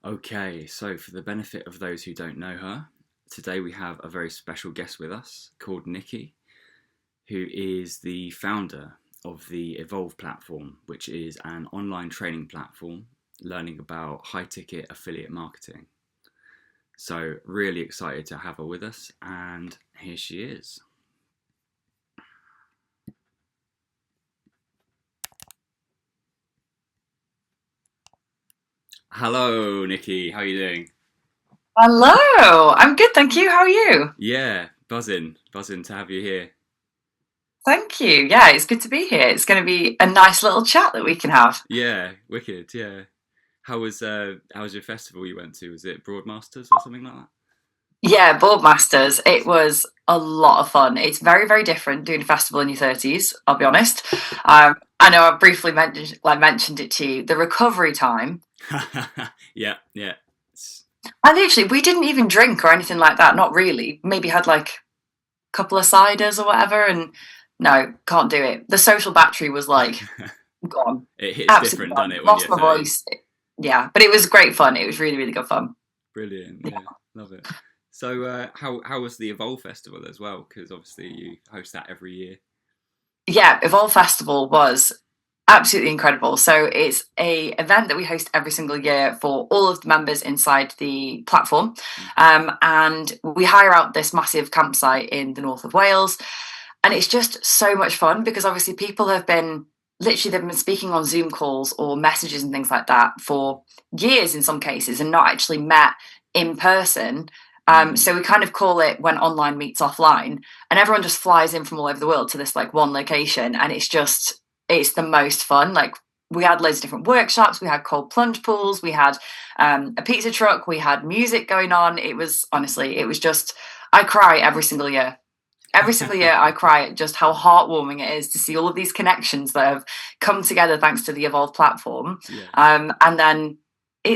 Okay, so for the benefit of those who don't know her, today we have a very special guest with us called Nikki, who is the founder of the Evolve platform, which is an online training platform learning about high ticket affiliate marketing. So, really excited to have her with us, and here she is. Hello, Nikki. How are you doing? Hello, I'm good, thank you. How are you? Yeah, buzzing to have you here. Thank you. Yeah, it's good to be here. It's going to be a nice little chat that we can have. Yeah, wicked. Yeah. How was your festival you went to? Was it Broadmasters or something like that? Yeah, Boardmasters. It was a lot of fun. It's very, very different doing a festival in your 30s, I'll be honest. I know I briefly mentioned it to you. The recovery time. Yeah, yeah. It's- And literally, we didn't even drink or anything like that. Not really. Maybe had like a couple of ciders or whatever. And no, can't do it. The social battery was like gone. It hits Absolutely different, doesn't gone. it, when Lost you're my 30? voice. Yeah, but it was great fun. It was really, really good fun. Brilliant. Yeah, love it. So, how was the Evolve Festival as well? Because obviously you host that every year. Yeah, Evolve Festival was absolutely incredible. So it's a event that we host every single year for all of the members inside the platform, Hmm. and we hire out this massive campsite in the north of Wales, and it's just so much fun because obviously people have been literally they've been speaking on Zoom calls or messages and things like that for years in some cases and not actually met in person. So Mm. we kind of call it when online meets offline, and everyone just flies in from all over the world to this like one location, and it's the most fun. Like we had loads of different workshops, we had cold plunge pools, we had a pizza truck, we had music going on. It was honestly, it was just I cry every single year. Every single year, I cry at just how heartwarming it is to see all of these connections that have come together thanks to the Evolve platform. Yeah. And then,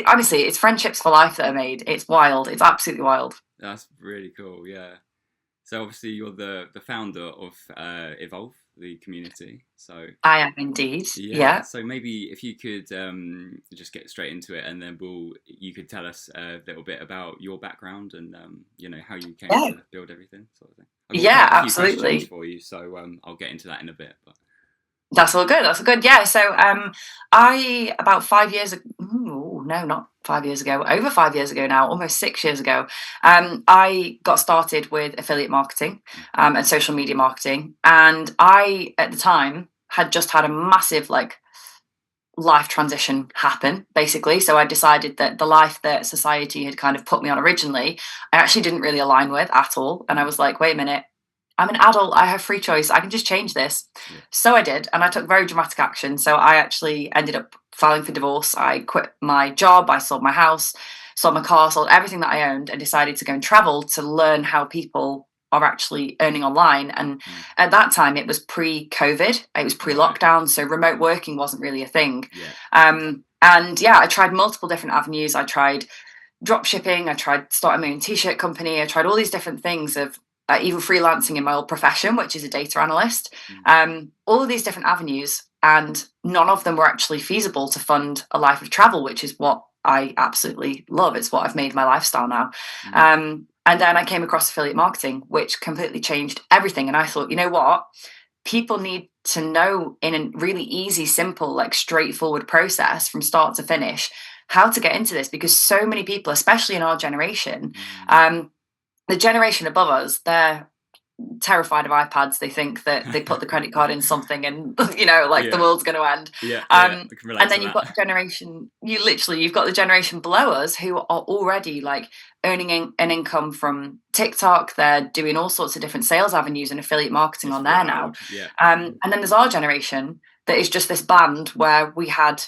honestly, it's friendships for life that are made. It's wild. It's absolutely wild. That's really cool. Yeah. So obviously you're the founder of Evolve, the community. So I am indeed. yeah. Yeah. So maybe if you could just get straight into it, and then you could tell us a little bit about your background and how you came Yeah. to build everything, sort of thing. I've got Yeah, quite a few questions absolutely. for you, so I'll get into that in a bit. But That's all good. That's all good. Yeah. So, I about 5 years. Ooh, no, not 5 years ago. Over 5 years ago now. Almost 6 years ago. I got started with affiliate marketing, and social media marketing, and I at the time had just had a massive like life transition happen basically. So I decided that the life that society had kind of put me on originally, I actually didn't really align with at all. And I mm, was like, wait a minute, I'm an adult. I have free choice. I can just change this. yeah, So I did. And I took very dramatic action. So I actually ended up filing for divorce. I quit my job. I sold my house, sold my car, sold everything that I owned, and decided to go and travel to learn how people are actually earning online. And mm, at that time, it was pre COVID, it was pre right, lockdown. So remote okay, working wasn't really a thing. yeah, And yeah, I tried multiple different avenues. I tried drop shipping. I tried starting my own t-shirt company. I tried all these different things of even freelancing in my old profession, which is a data analyst. mm, All of these different avenues, and none of them were actually feasible to fund a life of travel, which is what I absolutely love. It's what I've made my lifestyle now. mm, And then I came across affiliate marketing, which completely changed everything. And I thought, you know what? People need to know in a really easy, simple, like straightforward process from start to finish how to get into this because so many people, especially in our generation, mm. um, the generation above us, they're terrified of iPads. They think that they put the credit card in something and like the Yeah, world's going to end. yeah, yeah. Um, I can relate and to then you've got that. the generation. You've got the generation below us who are already like earning an income from TikTok. They're doing all sorts of different sales avenues and affiliate marketing It's on there now. wild. Yeah, And then there's our generation that is just this band where we had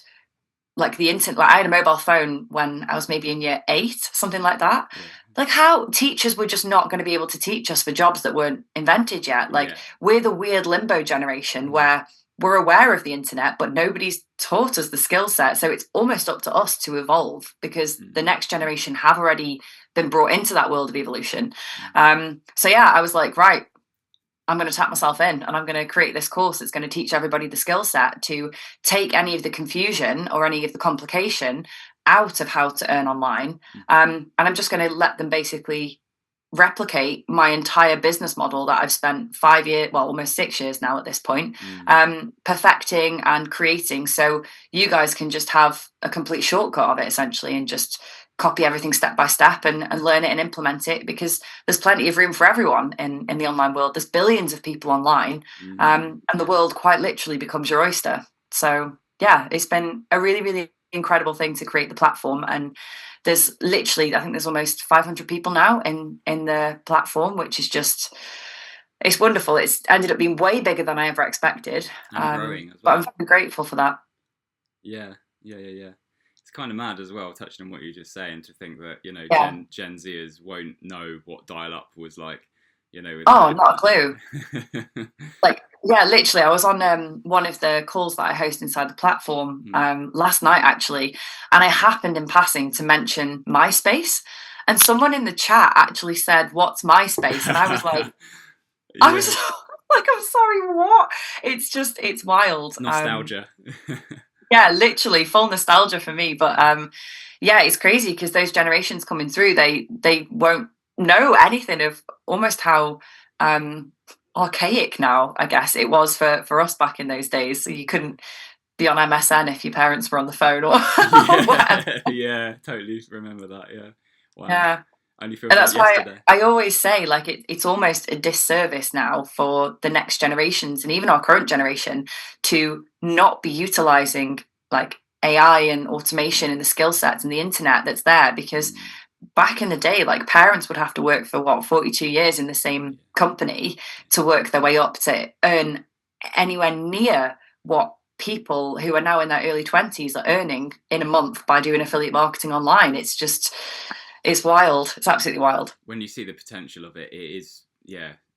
like the internet. Like I had a mobile phone when I was maybe in year 8, something like that. yeah, Like how teachers were just not going to be able to teach us for jobs that weren't invented yet. Like yeah. we're the weird limbo generation Mm, where we're aware of the internet, but nobody's taught us the skill set. So it's almost up to us to evolve because the mm, next generation have already been brought into that world of evolution. mm, So yeah, I was like, right, I'm going to tap myself in and I'm going to create this course that's going to teach everybody the skill set to take any of the confusion or any of the complication out of how to earn online. And I'm just going to let them basically replicate my entire business model that I've spent 5 years, well, almost 6 years now at this point, perfecting and creating. So you guys can just have a complete shortcut of it essentially and just copy everything step by step and learn it and implement it, because there's plenty of room for everyone in the online world. There's billions of people online, and the world quite literally becomes your oyster. So yeah, it's been a really, really incredible thing to create the platform. And there's literally, I think there's almost 500 people now in the platform, which is just, it's wonderful. It's ended up being way bigger than I ever expected. And growing as well. well. But I'm very grateful for that. Yeah. It's kind of mad as well, touching on what you were just saying, to think that, you know, Gen Zers won't know what dial-up was like, you know. Not a clue. Like, yeah, literally, I was on one of the calls that I host inside the platform last night, actually, and I happened in passing to mention MySpace, and someone in the chat actually said, "What's MySpace?" And I was like, I was like, I'm sorry, what? It's wild. Nostalgia. Yeah, literally full nostalgia for me. But yeah, it's crazy because those generations coming through, they won't know anything of almost how archaic now, I guess, it was for us back in those days. So you couldn't be on MSN if your parents were on the phone or whatever. Yeah, totally remember that. Yeah. Wow. Yeah. Only and that's why I always say, like, it's almost a disservice now for the next generations and even our current generation to not be utilizing like AI and automation and the skill sets and the internet that's there, because back in the day, like, parents would have to work for 42 years in the same company to work their way up to earn anywhere near what people who are now in their early 20s are earning in a month by doing affiliate marketing online. It's wild. It's absolutely wild. When you see the potential of it, it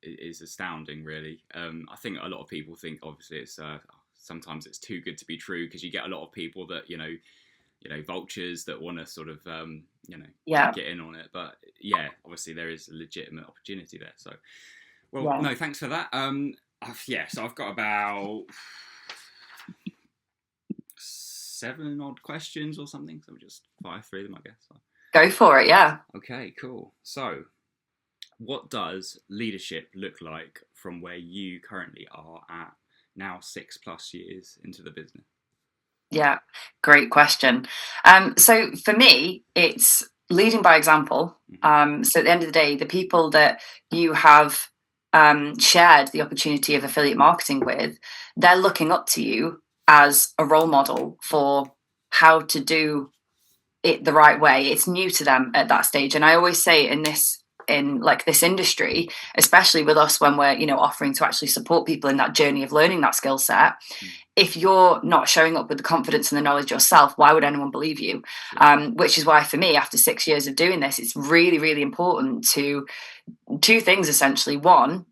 is astounding, really. I think a lot of people think, obviously, it's sometimes it's too good to be true, because you get a lot of people that, you know, vultures that want to sort of, get in on it. But yeah, obviously there is a legitimate opportunity there. So, well, no, thanks for that. So I've got about 7 odd questions or something. So just fire through them, I guess. So. Go for it, yeah. Okay, cool. So, what does leadership look like from where you currently are at now, 6+ years into the business? Yeah, great question. So for me, it's leading by example. So at the end of the day, the people that you have shared the opportunity of affiliate marketing with, they're looking up to you as a role model for how to do it the right way. It's new to them at that stage. And I always say in this industry, especially with us when we're, offering to actually support people in that journey of learning that skill set, if you're not showing up with the confidence and the knowledge yourself, why would anyone believe you? Which is why, for me, after 6 years of doing this, it's really, really important to 2 things, essentially. One,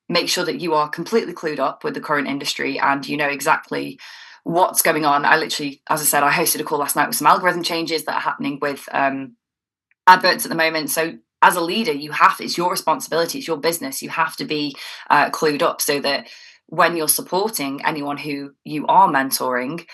make sure that you are completely clued up with the current industry and you know exactly what's going on. I literally, as I said, I hosted a call last night with some algorithm changes that are happening with adverts at the moment. So as a leader, it's your responsibility, it's your business. You have to be clued up so that when you're supporting anyone who you are mentoring,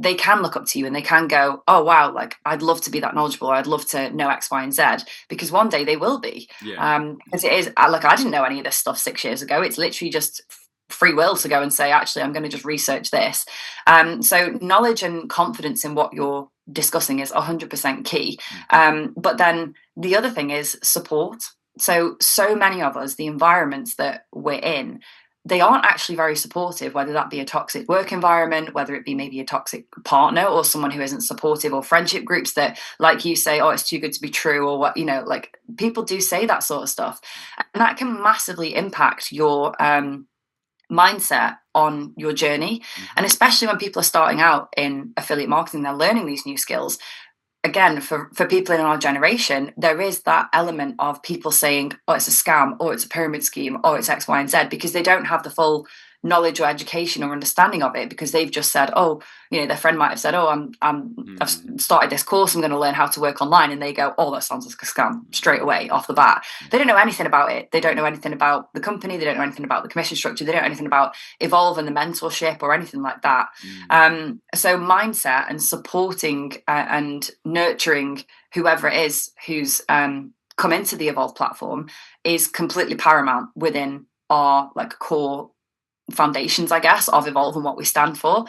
they can look up to you and they can go, oh, wow, like, I'd love to be that knowledgeable. Or I'd love to know X, Y, and Z, because one day they will be. Because it is, like, I didn't know any of this stuff 6 years ago. It's literally just free will to go and say, actually, I'm going to just research this. So knowledge and confidence in what you're discussing is 100% key. But then the other thing is support. So many of us, the environments that we're in, they aren't actually very supportive, whether that be a toxic work environment, whether it be maybe a toxic partner or someone who isn't supportive, or friendship groups that, like you say, oh, it's too good to be true, or what, like, people do say that sort of stuff. And that can massively impact your mindset on your journey. And especially when people are starting out in affiliate marketing, they're learning these new skills. Again, for people in our generation, there is that element of people saying, oh, it's a scam, or it's a pyramid scheme, or it's X, Y, and Z, because they don't have the full knowledge or education or understanding of it, because they've just said, oh, their friend might have said, oh, I've started this course, I'm going to learn how to work online, and they go, oh, that sounds like a scam straight away off the bat. They don't know anything about it. They don't know anything about the company. They don't know anything about the commission structure. They don't know anything about Evolve and the mentorship or anything like that. So mindset and supporting and nurturing whoever it is who's come into the Evolve platform is completely paramount within our core foundations, I guess, of Evolve and what we stand for.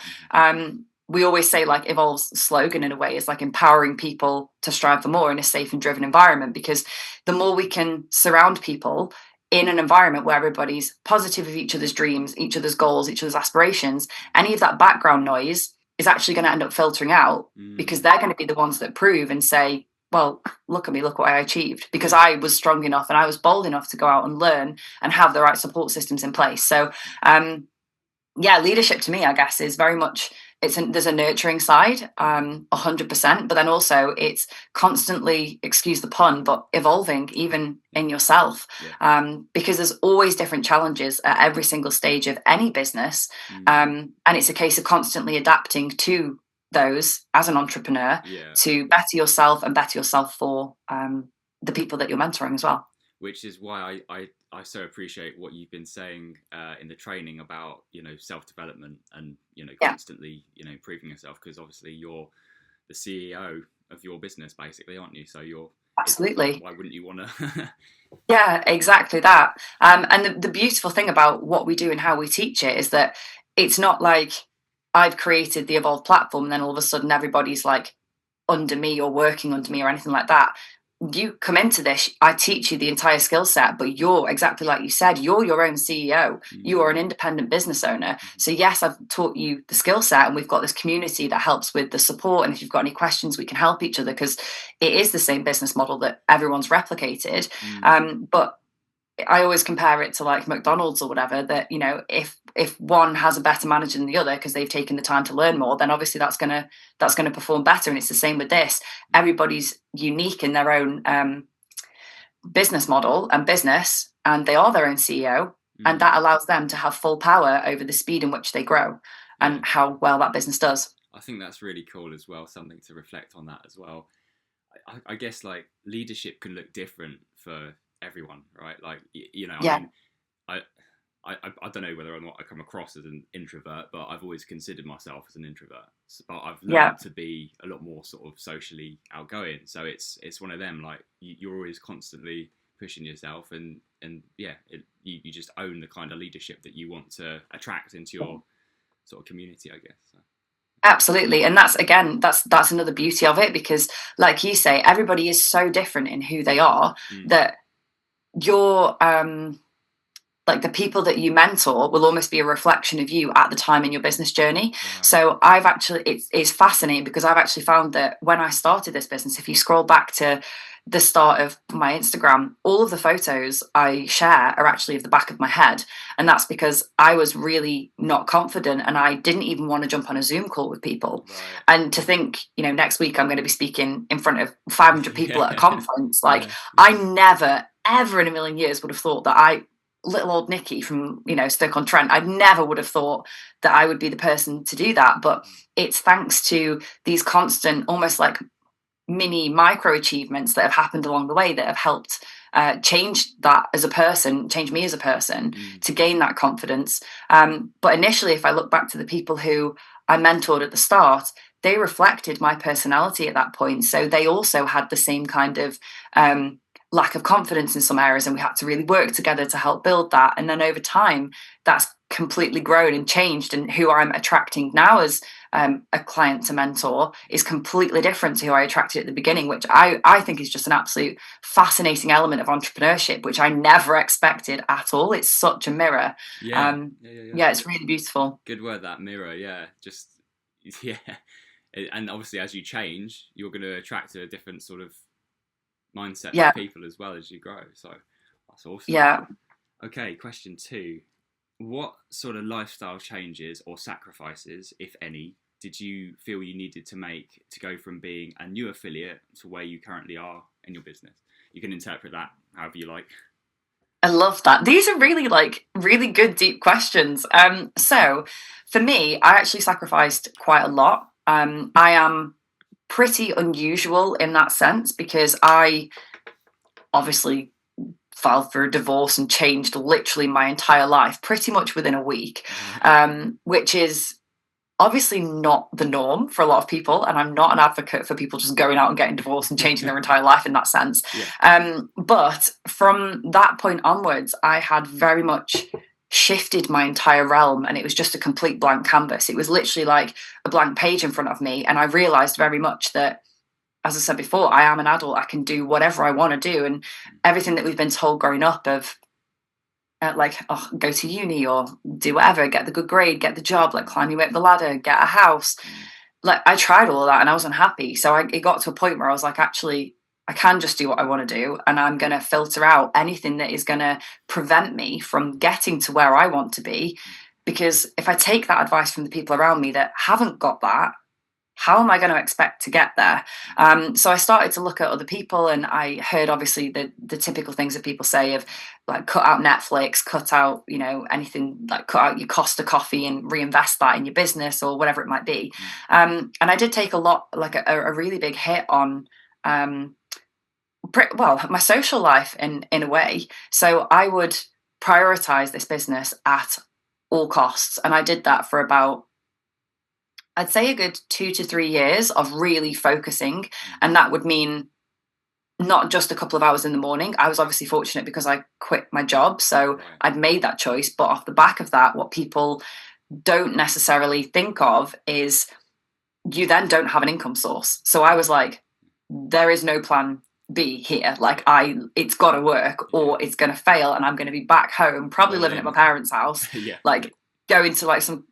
We always say Evolve's slogan in a way is empowering people to strive for more in a safe and driven environment, because the more we can surround people in an environment where everybody's positive of each other's dreams, each other's goals, each other's aspirations, any of that background noise is actually going to end up filtering out, because they're going to be the ones that prove and say, well, look at me, look what I achieved, because I was strong enough and I was bold enough to go out and learn and have the right support systems in place. So leadership to me, I guess, is very much, there's a nurturing side, 100%, but then also it's constantly, excuse the pun, but evolving even in yourself, because there's always different challenges at every single stage of any business, and it's a case of constantly adapting to those as an entrepreneur to better yourself and better yourself for the people that you're mentoring as well. Which is why I so appreciate what you've been saying in the training about, self-development and, constantly, improving yourself, because obviously you're the CEO of your business basically, aren't you? So you're absolutely. Why wouldn't you want to? Yeah, exactly that. And the beautiful thing about what we do and how we teach it is that it's not like I've created the Evolve platform and then all of a sudden everybody's under me or working under me or anything like that. You come into this, I teach you the entire skill set, but you're, exactly like you said, you're your own CEO. You are an independent business owner. So yes, I've taught you the skill set, and we've got this community that helps with the support. And if you've got any questions, we can help each other, because it is the same business model that everyone's replicated. But I always compare it to McDonald's or whatever, that, if one has a better manager than the other because they've taken the time to learn more, then obviously that's going to perform better. And it's the same with this. Everybody's unique in their own business model and business, and they are their own CEO, and that allows them to have full power over the speed in which they grow and how well that business does. I think that's really cool as well, something to reflect on that as well. I guess leadership can look different for everyone, right? I mean, I don't know whether or not I come across as an introvert, but I've always considered myself as an introvert. But I've learned to be a lot more sort of socially outgoing. So it's one of them, you're always constantly pushing yourself, and you just own the kind of leadership that you want to attract into your sort of community, I guess. So. Absolutely. And that's another beauty of it, because like you say, everybody is so different in who they are that you're the people that you mentor will almost be a reflection of you at the time in your business journey. Right. So it's fascinating, because I've actually found that when I started this business, if you scroll back to the start of my Instagram, all of the photos I share are actually of the back of my head. And that's because I was really not confident, and I didn't even want to jump on a Zoom call with people. Right. And to think, next week I'm going to be speaking in front of 500 people at a conference. I never, ever in a million years would have thought that little old Nikki from, Stoke-on-Trent, I never would have thought that I would be the person to do that. But it's thanks to these constant, almost mini micro achievements that have happened along the way that have helped change me as a person to gain that confidence. But initially, if I look back to the people who I mentored at the start, they reflected my personality at that point. So they also had the same kind of lack of confidence in some areas, and we had to really work together to help build that. And then over time, that's completely grown and changed, and who I'm attracting now as a client to mentor is completely different to who I attracted at the beginning, which I think is just an absolute fascinating element of entrepreneurship, which I never expected at all. It's such a mirror. Yeah, it's really beautiful. Good word, that mirror. And obviously as you change, you're going to attract a different sort of mindset of people as well as you grow. So that's awesome. Yeah. Okay, question 2. What sort of lifestyle changes or sacrifices, if any, did you feel you needed to make to go from being a new affiliate to where you currently are in your business? You can interpret that however you like. I love that. These are really really good deep questions. So for me, I actually sacrificed quite a lot. I am pretty unusual in that sense because I obviously filed for a divorce and changed literally my entire life pretty much within a week, Right. which is obviously not the norm for a lot of people. And I'm not an advocate for people just going out and getting divorced and changing their entire life in that sense. Yeah. But from that point onwards, I had very much shifted my entire realm, and it was just a complete blank canvas. It was literally like a blank page in front of me. And I realized very much that, as I said before, I am an adult. I can do whatever I want to do. And everything that we've been told growing up of go to uni or do whatever, get the good grade, get the job, like climb your way up the ladder, get a house. Like I tried all of that and I was unhappy. So it got to a point where I was like, actually, I can just do what I want to do, and I'm going to filter out anything that is going to prevent me from getting to where I want to be. Because if I take that advice from the people around me that haven't got that, how am I going to expect to get there? So I started to look at other people, and I heard obviously the typical things that people say of like cut out Netflix, cut out, anything, like cut out your Costa coffee and reinvest that in your business or whatever it might be. And I did take a lot, like a really big hit on my social life in a way. So I would prioritize this business at all costs. And I did that for about, I'd say, a good 2 to 3 years of really focusing. And that would mean not just a couple of hours in the morning. I was obviously fortunate because I quit my job. So I'd made that choice. But off the back of that, what people don't necessarily think of is you then don't have an income source. So I was like, there is no plan B here. Like it's got to work or it's going to fail. And I'm going to be back home, probably living at my parents' house, like going to like some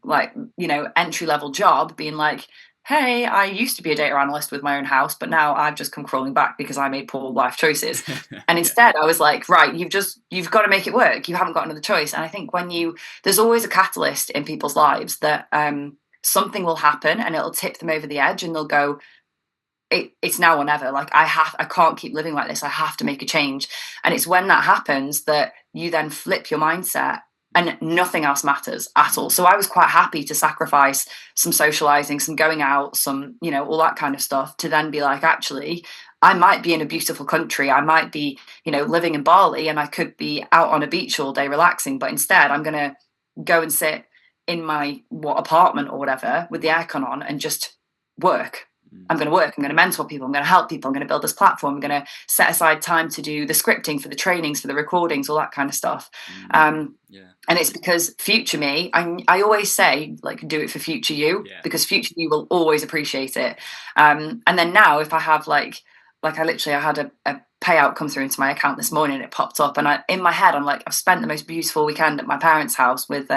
entry level job, being like, hey, I used to be a data analyst with my own house, but now I've just come crawling back because I made poor life choices. And instead I was like, right, you've got to make it work. You haven't got another choice. And I think there's always a catalyst in people's lives that something will happen and it'll tip them over the edge and they'll go, it's now or never. Like I can't keep living like this. I have to make a change. And it's when that happens that you then flip your mindset and nothing else matters at all. So I was quite happy to sacrifice some socializing, some going out, some, all that kind of stuff to then be like, actually, I might be in a beautiful country. I might be, living in Bali and I could be out on a beach all day relaxing. But instead, I'm going to go and sit in my apartment or whatever with the aircon on and just work. I'm going to work. I'm going to mentor people. I'm going to help people. I'm going to build this platform. I'm going to set aside time to do the scripting for the trainings, for the recordings, all that kind of stuff. And it's because future me, I always say, like, do it for future you, because future you will always appreciate it. And then now if I have I had a payout come through into my account this morning, it popped up and in my head, I'm like, I've spent the most beautiful weekend at my parents' house with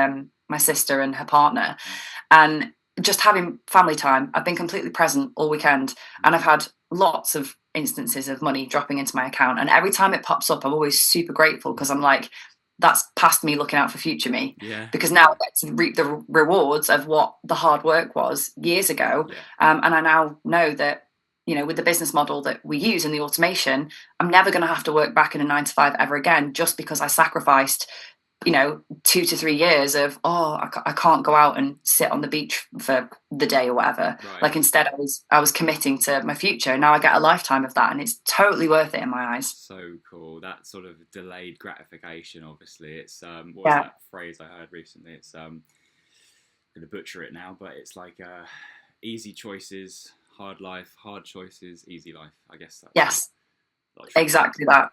my sister and her partner. And just having family time. I've been completely present all weekend and I've had lots of instances of money dropping into my account. And every time it pops up, I'm always super grateful because I'm like, that's past me looking out for future me. Because now I get to reap the rewards of what the hard work was years ago. And I now know that, with the business model that we use in the automation, I'm never going to have to work back in a 9 to 5 ever again, just because I sacrificed 2 to 3 years of I can't go out and sit on the beach for the day or whatever. Like instead I was committing to my future. Now I get a lifetime of that and it's totally worth it in my eyes. So cool. That sort of delayed gratification, obviously. It's what was that phrase I heard recently? It's I'm gonna butcher it now, but it's like easy choices, hard life, hard choices, easy life. I guess that's exactly that.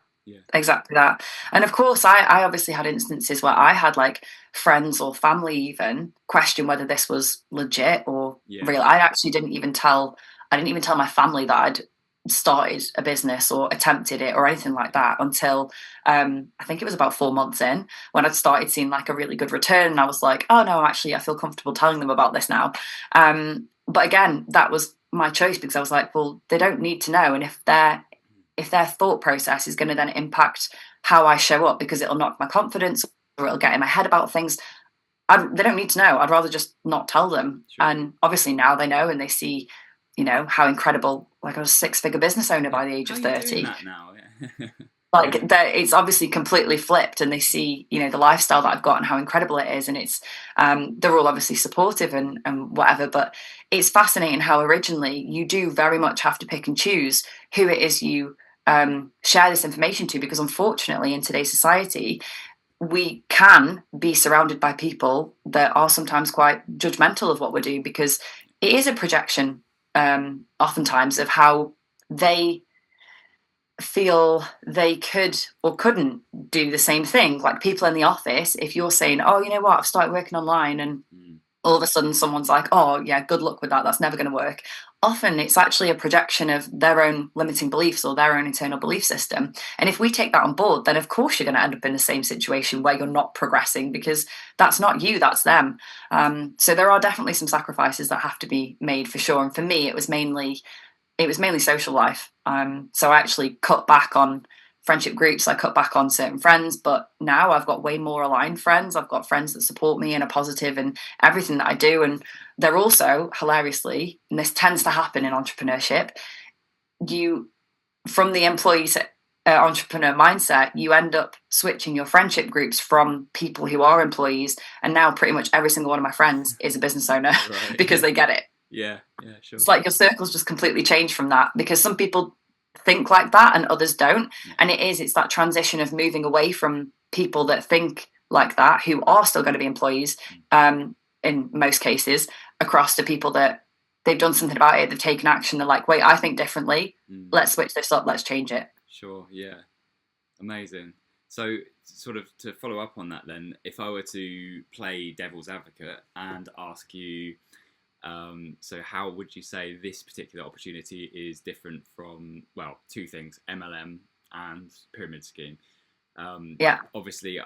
Exactly that. And of course I obviously had instances where I had like friends or family even question whether this was legit or real. I didn't even tell my family that I'd started a business or attempted it or anything like that until I think it was about 4 months in, when I'd started seeing like a really good return, and I was like, oh no, actually I feel comfortable telling them about this now. But again, that was my choice, because I was like, well, they don't need to know. And if their thought process is going to then impact how I show up, because it'll knock my confidence or it'll get in my head about things, they don't need to know. I'd rather just not tell them. And obviously now they know and they see, how incredible, like I was a 6-figure business owner by the age of 30. How are you doing that now? Like it's obviously completely flipped, and they see, you know, the lifestyle that I've got and how incredible it is, and it's they're all obviously supportive and whatever. But it's fascinating how originally you do very much have to pick and choose who it is you share this information to, because unfortunately in today's society we can be surrounded by people that are sometimes quite judgmental of what we're doing, because it is a projection oftentimes of how they feel they could or couldn't do the same thing. Like people in the office, if you're saying, oh, you know what, I've started working online, and all of a sudden someone's like, oh yeah, good luck with that, that's never going to work. Often it's actually a projection of their own limiting beliefs or their own internal belief system. And if we take that on board, then of course you're going to end up in the same situation where you're not progressing, because that's not you, that's them. So there are definitely some sacrifices that have to be made for sure. And for me, it was mainly social life. So I actually cut back on friendship groups. I cut back on certain friends, but now I've got way more aligned friends. I've got friends that support me and are positive in everything that I do. And they're also, hilariously, and this tends to happen in entrepreneurship, you, from the employee entrepreneur mindset, you end up switching your friendship groups from people who are employees. And now pretty much every single one of my friends is a business owner right. because they get it. Yeah, sure. It's like your circles just completely change from that, because some people think like that and others don't. And it's that transition of moving away from people that think like that, who are still going to be employees in most cases, across to people that they've done something about it, they've taken action, they're like, wait, I think differently, let's switch this up, let's change it. Sure, yeah. Amazing. So sort of to follow up on that then, if I were to play devil's advocate and ask you, so how would you say this particular opportunity is different from, well, two things, MLM and pyramid scheme? Obviously,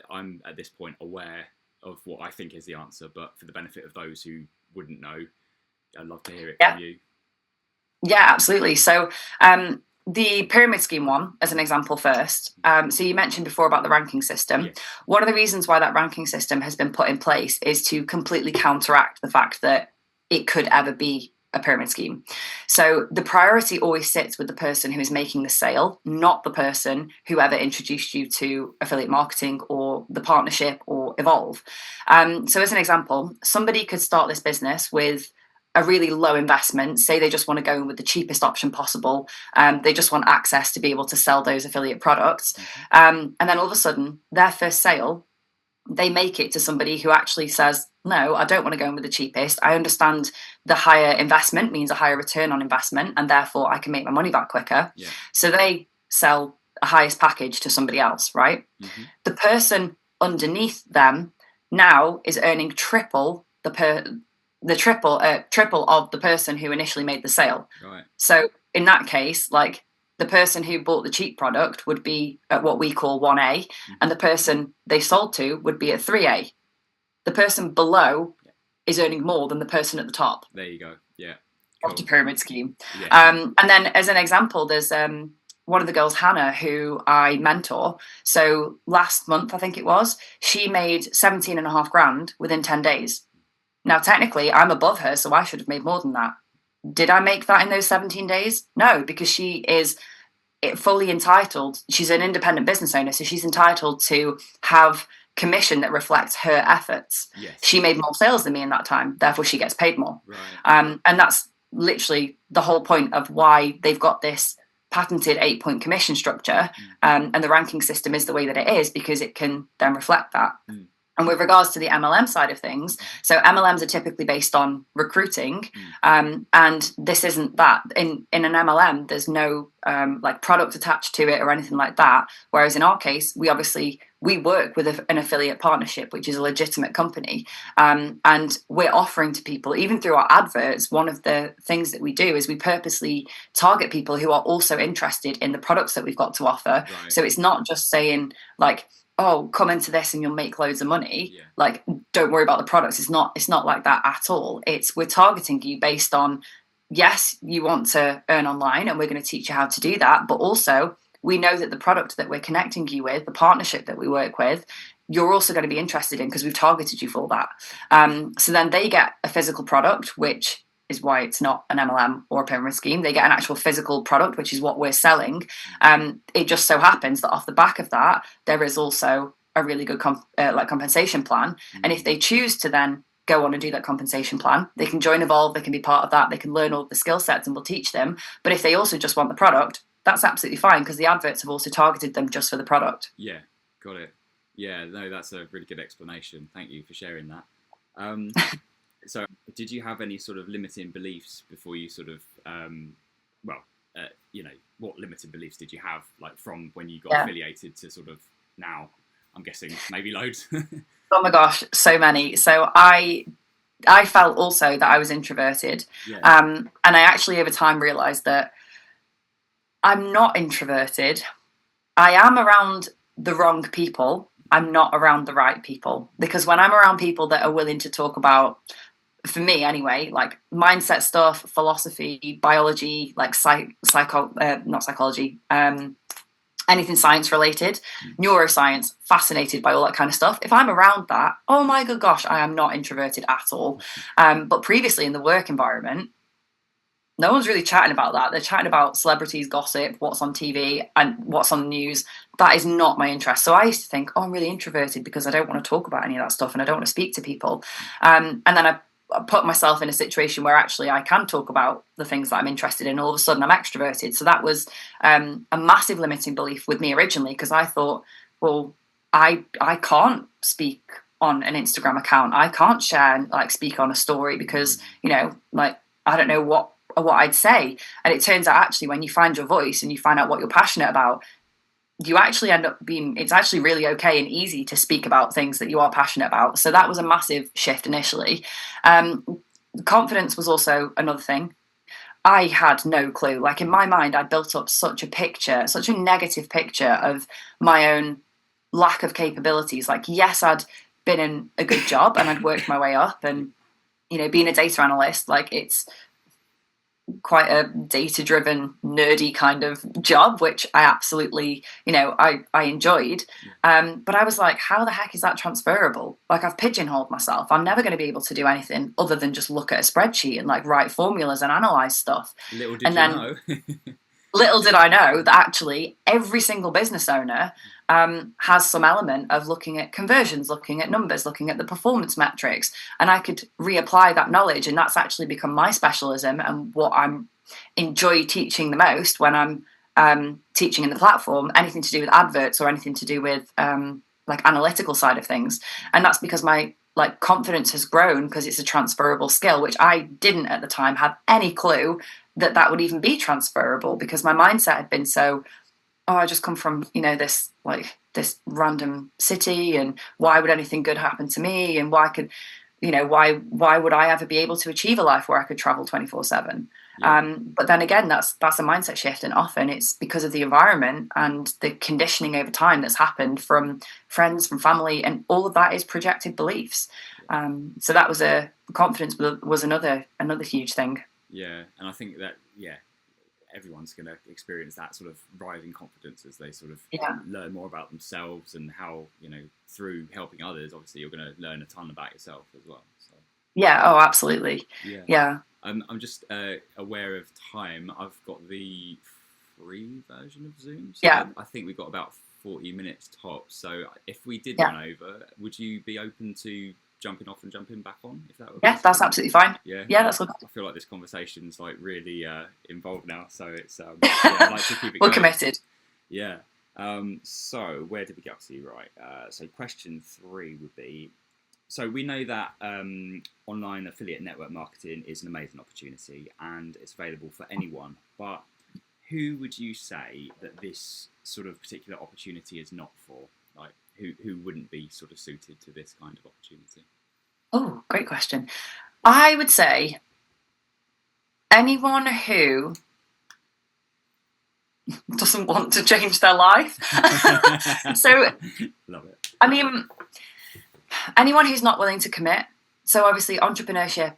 I'm at this point aware of what I think is the answer, but for the benefit of those who wouldn't know, I'd love to hear it from you. Yeah, absolutely. So the pyramid scheme one, as an example first. So you mentioned before about the ranking system. Yes. One of the reasons why that ranking system has been put in place is to completely counteract the fact that it could ever be a pyramid scheme. So the priority always sits with the person who is making the sale, not the person who ever introduced you to affiliate marketing or the partnership or Evolve. So as an example, somebody could start this business with a really low investment. Say they just want to go in with the cheapest option possible. They just want access to be able to sell those affiliate products. And then all of a sudden, their first sale, they make it to somebody who actually says, no, I don't want to go in with the cheapest. I understand the higher investment means a higher return on investment, and therefore I can make my money back quicker. Yeah. So they sell a highest package to somebody else, right? The person underneath them now is earning triple triple of the person who initially made the sale. Right. So in that case, like, the person who bought the cheap product would be at what we call 1A, and the person they sold to would be at 3A. The person below is earning more than the person at the top. There you go. Yeah. Cool. Of the pyramid scheme. Yeah. And then as an example, there's one of the girls, Hannah, who I mentor. So last month, I think it was, she made 17.5 grand within 10 days. Now, technically, I'm above her, so I should have made more than that. Did I make that in those 17 days? No, because she is fully entitled. She's an independent business owner, so she's entitled to have commission that reflects her efforts. Yes. She made more sales than me in that time, therefore she gets paid more. Right. And that's literally the whole point of why they've got this patented 8-point commission structure, and the ranking system is the way that it is, because it can then reflect that. And with regards to the MLM side of things, so MLMs are typically based on recruiting, and this isn't that. In an MLM, there's no like product attached to it or anything like that. Whereas in our case, we work with an affiliate partnership, which is a legitimate company, and we're offering to people, even through our adverts, one of the things that we do is we purposely target people who are also interested in the products that we've got to offer. Right. So it's not just saying like, oh, come into this and you'll make loads of money. Yeah. Like, don't worry about the products. It's not like that at all. We're targeting you based on, yes, you want to earn online and we're going to teach you how to do that. But also we know that the product that we're connecting you with, the partnership that we work with, you're also going to be interested in, because we've targeted you for that. So then they get a physical product, which is why it's not an MLM or a pyramid scheme. They get an actual physical product, which is what we're selling. It just so happens that off the back of that, there is also a really good compensation plan. And if they choose to then go on and do that compensation plan, they can join Evolve, they can be part of that, they can learn all the skill sets and we'll teach them. But if they also just want the product, that's absolutely fine, because the adverts have also targeted them just for the product. Yeah, got it. Yeah, no, that's a really good explanation. Thank you for sharing that. So did you have any sort of limiting beliefs before you sort of, what limiting beliefs did you have, like from when you got affiliated to sort of now? I'm guessing maybe loads. Oh my gosh, so many. So I felt also that I was introverted. And I actually over time realised that I'm not introverted. I am around the wrong people. I'm not around the right people. Because when I'm around people that are willing to talk about, for me anyway, like mindset stuff, philosophy, biology, like not psychology, anything science related, neuroscience, fascinated by all that kind of stuff. If I'm around that, oh my good gosh, I am not introverted at all. But previously in the work environment, no one's really chatting about that. They're chatting about celebrities, gossip, what's on TV and what's on the news. That is not my interest. So I used to think, oh, I'm really introverted because I don't want to talk about any of that stuff and I don't want to speak to people. And then I put myself in a situation where actually I can talk about the things that I'm interested in. All of a sudden I'm extroverted. So that was a massive limiting belief with me originally, because I thought, well, I can't speak on an Instagram account. I can't share and like speak on a story because, like, I don't know what I'd say. And it turns out actually when you find your voice and you find out what you're passionate about, you actually end up being, it's actually really okay and easy to speak about things that you are passionate about. So that was a massive shift initially. Confidence was also another thing. I had no clue. Like in my mind, I built up such a negative picture of my own lack of capabilities. Like, yes, I'd been in a good job and I'd worked my way up and, being a data analyst, like it's quite a data-driven, nerdy kind of job, which I absolutely, I enjoyed. But I was like, how the heck is that transferable? Like, I've pigeonholed myself. I'm never going to be able to do anything other than just look at a spreadsheet and like write formulas and analyze stuff. Little did you know. Little did I know that actually every single business owner has some element of looking at conversions, looking at numbers, looking at the performance metrics, and I could reapply that knowledge, and that's actually become my specialism and what I'm enjoy teaching the most when I'm teaching in the platform, anything to do with adverts or anything to do with like analytical side of things. And that's because my like confidence has grown because it's a transferable skill, which I didn't at the time have any clue that would even be transferable, because my mindset had been so, oh, I just come from, this random city, and why would anything good happen to me? And why would I ever be able to achieve a life where I could travel 24/7? Yeah. But then again, that's a mindset shift. And often it's because of the environment and the conditioning over time that's happened from friends, from family, and all of that is projected beliefs. So that was confidence was another huge thing. Yeah, and I think that, everyone's going to experience that sort of rising confidence as they sort of learn more about themselves and how, through helping others, obviously you're going to learn a ton about yourself as well. So. Yeah, oh, absolutely. Yeah. I'm just aware of time. I've got the free version of Zoom. So I think we've got about 40 minutes tops. So if we did run over, would you be open to jumping off and jumping back on, if that would be that's absolutely fine. That's good. I feel like this conversation's like really involved now, so it's I'd like to keep it we're going. Committed. So where did we get up to? Right, so question 3 would be, so we know that online affiliate network marketing is an amazing opportunity and it's available for anyone, but who would you say that this sort of particular opportunity is not for? Like, who wouldn't be sort of suited to this kind of opportunity? Oh, great question. I would say anyone who doesn't want to change their life. So, love it. I mean, anyone who's not willing to commit. So obviously entrepreneurship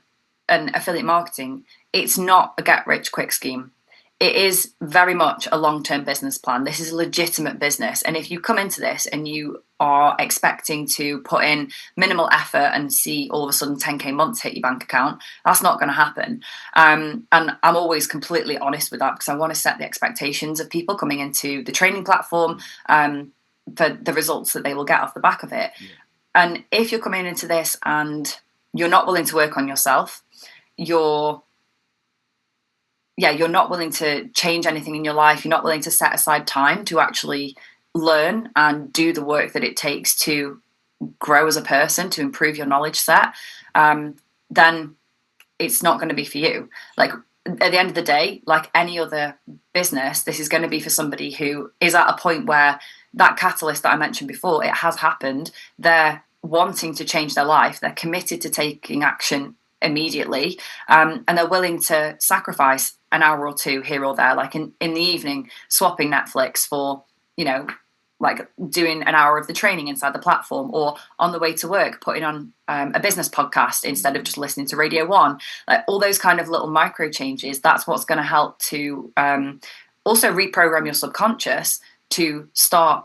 and affiliate marketing, it's not a get rich quick scheme. it is very much a long-term business plan. This is a legitimate business. And if you come into this and you are expecting to put in minimal effort and see all of a sudden 10k months hit your bank account, that's not going to happen. And I'm always completely honest with that, because I want to set the expectations of people coming into the training platform for the results that they will get off the back of it. Yeah. And if you're coming into this and you're not willing to work on yourself, you're not willing to change anything in your life, you're not willing to set aside time to actually learn and do the work that it takes to grow as a person, to improve your knowledge set, then it's not going to be for you. Like, at the end of the day, like any other business, this is going to be for somebody who is at a point where that catalyst that I mentioned before, it has happened. They're wanting to change their life. They're committed to taking action immediately, and they're willing to sacrifice an hour or two here or there, like in the evening, swapping Netflix for, like doing an hour of the training inside the platform, or on the way to work, putting on a business podcast instead of just listening to Radio 1. Like all those kind of little micro changes, that's what's going to help to also reprogram your subconscious to start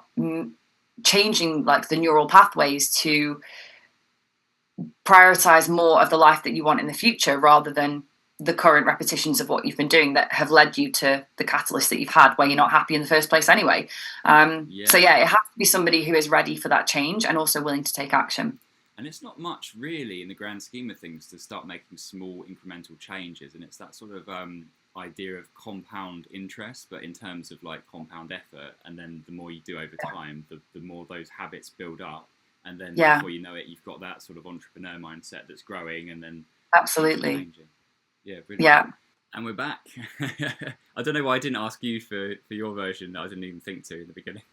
changing like the neural pathways to prioritize more of the life that you want in the future, rather than the current repetitions of what you've been doing that have led you to the catalyst that you've had where you're not happy in the first place anyway. So it has to be somebody who is ready for that change and also willing to take action. And it's not much really in the grand scheme of things to start making small incremental changes, and it's that sort of idea of compound interest, but in terms of like compound effort, and then the more you do over time, the more those habits build up, and then before you know it, you've got that sort of entrepreneur mindset that's growing, and then absolutely. Yeah, brilliant. Yeah. And we're back. I don't know why I didn't ask you for your version. I didn't even think to in the beginning.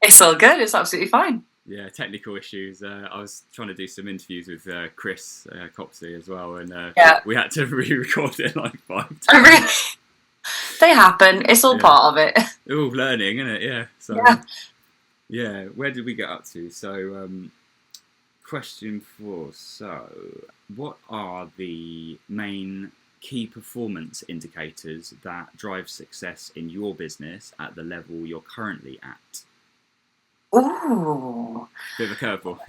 It's all good. It's absolutely fine. Yeah, technical issues. I was trying to do some interviews with Chris Copsey as well, and we had to re-record it like 5 times. Oh, really? They happen. It's all part of it. All learning, isn't it? Yeah. So, yeah. Where did we get up to? So, question 4. So, what are the main key performance indicators that drive success in your business at the level you're currently at? Ooh. Bit of a curveball.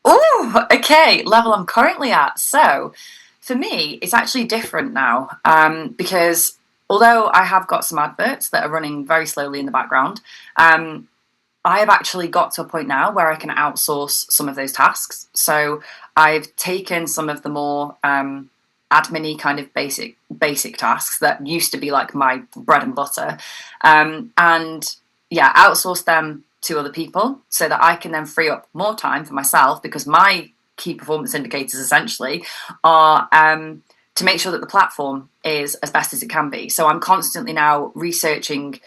Ooh, okay. Level I'm currently at. So, for me, it's actually different now, because although I have got some adverts that are running very slowly in the background, I have actually got to a point now where I can outsource some of those tasks. So I've taken some of the more admin-y kind of basic tasks that used to be like my bread and butter, and outsource them to other people so that I can then free up more time for myself, because my key performance indicators essentially are to make sure that the platform is as best as it can be. So I'm constantly now researching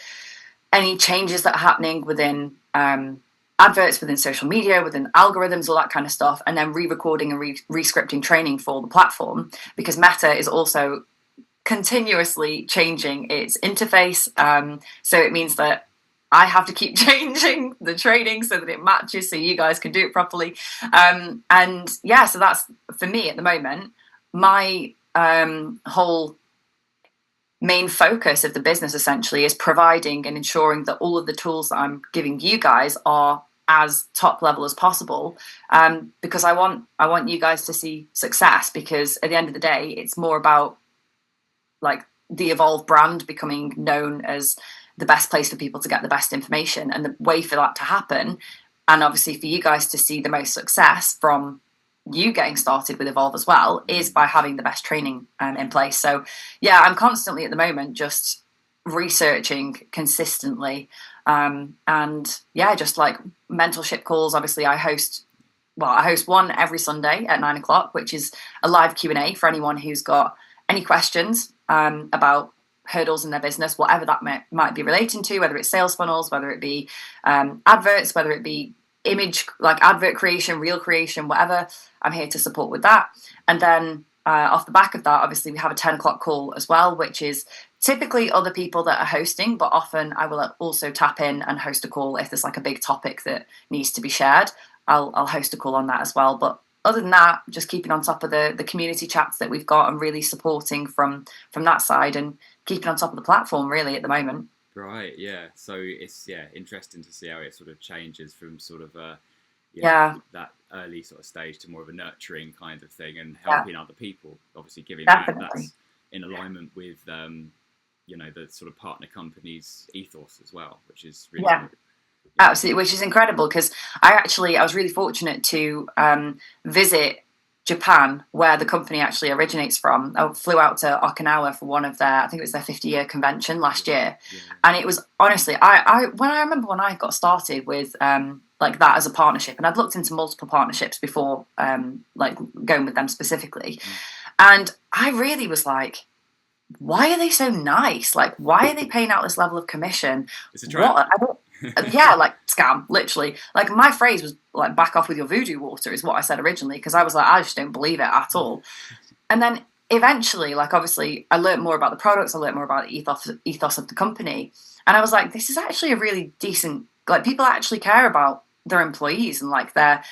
any changes that are happening within adverts, within social media, within algorithms, all that kind of stuff, and then re-recording and re-scripting training for the platform, because Meta is also continuously changing its interface. So it means that I have to keep changing the training so that it matches, so you guys can do it properly. So that's, for me at the moment, my whole main focus of the business essentially is providing and ensuring that all of the tools that I'm giving you guys are as top level as possible, because I want you guys to see success, because at the end of the day, it's more about like the Evolve brand becoming known as the best place for people to get the best information, and the way for that to happen, and obviously for you guys to see the most success from you getting started with Evolve as well, is by having the best training in place. So I'm constantly at the moment just researching consistently, just like mentorship calls. Obviously I host one every Sunday at 9:00, which is a live Q&A for anyone who's got any questions about hurdles in their business, whatever that might be relating to, whether it's sales funnels, whether it be adverts, whether it be image, like advert creation, reel creation, whatever. I'm here to support with that. And then off the back of that, obviously we have a 10:00 call as well, which is typically other people that are hosting, but often I will also tap in and host a call if there's like a big topic that needs to be shared. I'll host a call on that as well. But other than that, just keeping on top of the community chats that we've got and really supporting from that side and keeping on top of the platform really at the moment. Right, yeah. So it's interesting to see how it sort of changes from sort of Yeah, that early sort of stage to more of a nurturing kind of thing and yeah, helping other people. Obviously, giving back. definitely. That's in alignment with the sort of partner company's ethos as well, which is really Yeah. good. Yeah. Absolutely, which is incredible because I was really fortunate to visit Japan, where the company actually originates from. I flew out to Okinawa for one of their, I think it was their 50-year convention last year, Yeah. and it was honestly, I remember when I got started with like that as a partnership, and I'd looked into multiple partnerships before, like going with them specifically, and I really was like, why are they so nice? Like, why are they paying out this level of commission? It's a trap. What? I don't, yeah, like scam, literally. Like my phrase was like, "Back off with your voodoo water," is what I said originally because I was like, I just don't believe it at all. And then eventually, like obviously, I learned more about the products. I learned more about the ethos of the company, and I was like, this is actually a really decent. Like people actually care about their employees and like the